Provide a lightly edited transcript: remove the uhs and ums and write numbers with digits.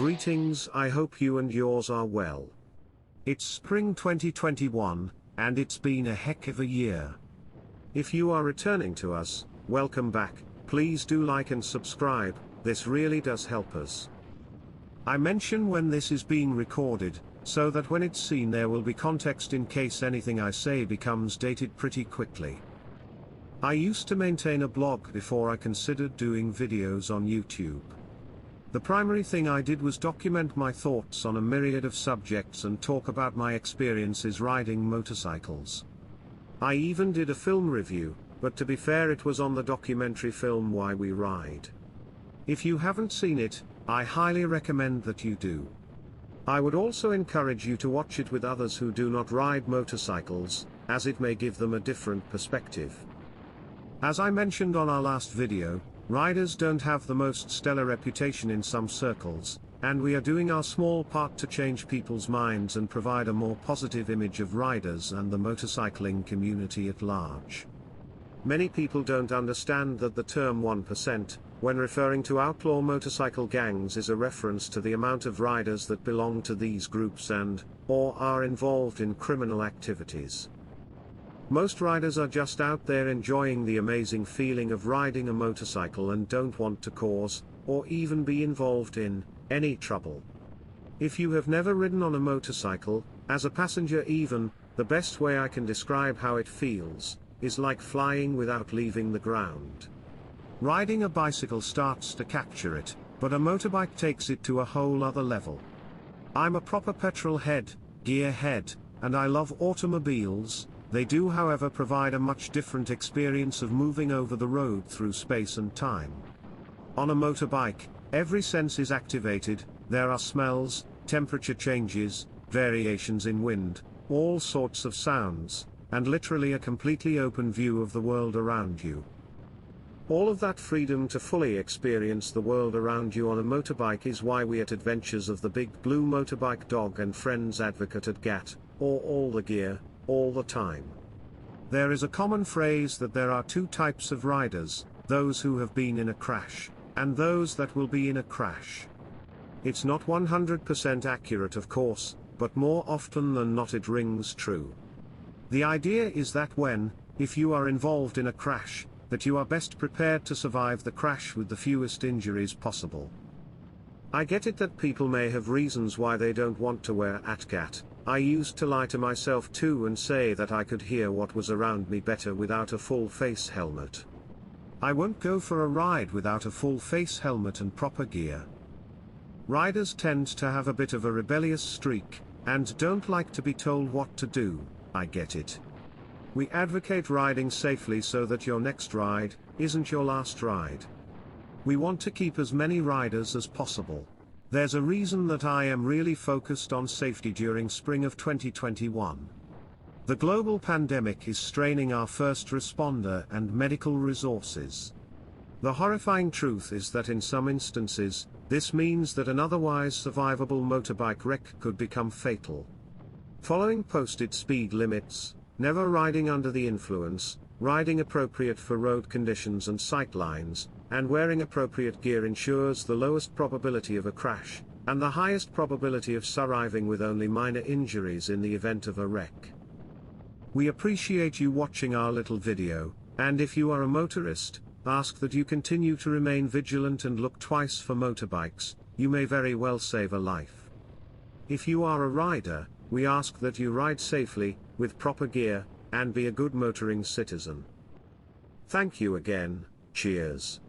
Greetings, I hope you and yours are well. It's spring 2021, and it's been a heck of a year. If you are returning to us, welcome back. Please do like and subscribe, this really does help us. I mention when this is being recorded, so that when it's seen there will be context in case anything I say becomes dated pretty quickly. I used to maintain a blog before I considered doing videos on YouTube. The primary thing I did was document my thoughts on a myriad of subjects and talk about my experiences riding motorcycles. I even did a film review, but to be fair it was on the documentary film Why We Ride. If you haven't seen it, I highly recommend that you do. I would also encourage you to watch it with others who do not ride motorcycles, as it may give them a different perspective. As I mentioned on our last video, riders don't have the most stellar reputation in some circles, and we are doing our small part to change people's minds and provide a more positive image of riders and the motorcycling community at large. Many people don't understand that the term 1%, when referring to outlaw motorcycle gangs, is a reference to the amount of riders that belong to these groups or are involved in criminal activities. Most riders are just out there enjoying the amazing feeling of riding a motorcycle and don't want to cause, or even be involved in, any trouble. If you have never ridden on a motorcycle, as a passenger even, the best way I can describe how it feels, is like flying without leaving the ground. Riding a bicycle starts to capture it, but a motorbike takes it to a whole other level. I'm a proper petrol head, gear head, and I love automobiles. They do however provide a much different experience of moving over the road through space and time. On a motorbike, every sense is activated, there are smells, temperature changes, variations in wind, all sorts of sounds, and literally a completely open view of the world around you. All of that freedom to fully experience the world around you on a motorbike is why we at Adventures of the Big Blue Motorbike Dog and Friends advocate at GAT, or all the gear, all the time. There is a common phrase that there are two types of riders, those who have been in a crash, and those that will be in a crash. It's not 100% accurate of course, but more often than not it rings true. The idea is that if you are involved in a crash, that you are best prepared to survive the crash with the fewest injuries possible. I get it that people may have reasons why they don't want to wear ATGAT. I used to lie to myself too and say that I could hear what was around me better without a full face helmet. I won't go for a ride without a full face helmet and proper gear. Riders tend to have a bit of a rebellious streak, and don't like to be told what to do. I get it. We advocate riding safely so that your next ride isn't your last ride. We want to keep as many riders as possible. There's a reason that I am really focused on safety during spring of 2021. The global pandemic is straining our first responder and medical resources. The horrifying truth is that in some instances, this means that an otherwise survivable motorbike wreck could become fatal. Following posted speed limits, never riding under the influence, riding appropriate for road conditions and sight lines, and wearing appropriate gear ensures the lowest probability of a crash, and the highest probability of surviving with only minor injuries in the event of a wreck. We appreciate you watching our little video, and if you are a motorist, ask that you continue to remain vigilant and look twice for motorbikes. You may very well save a life. If you are a rider, we ask that you ride safely, with proper gear, and be a good motoring citizen. Thank you again, cheers.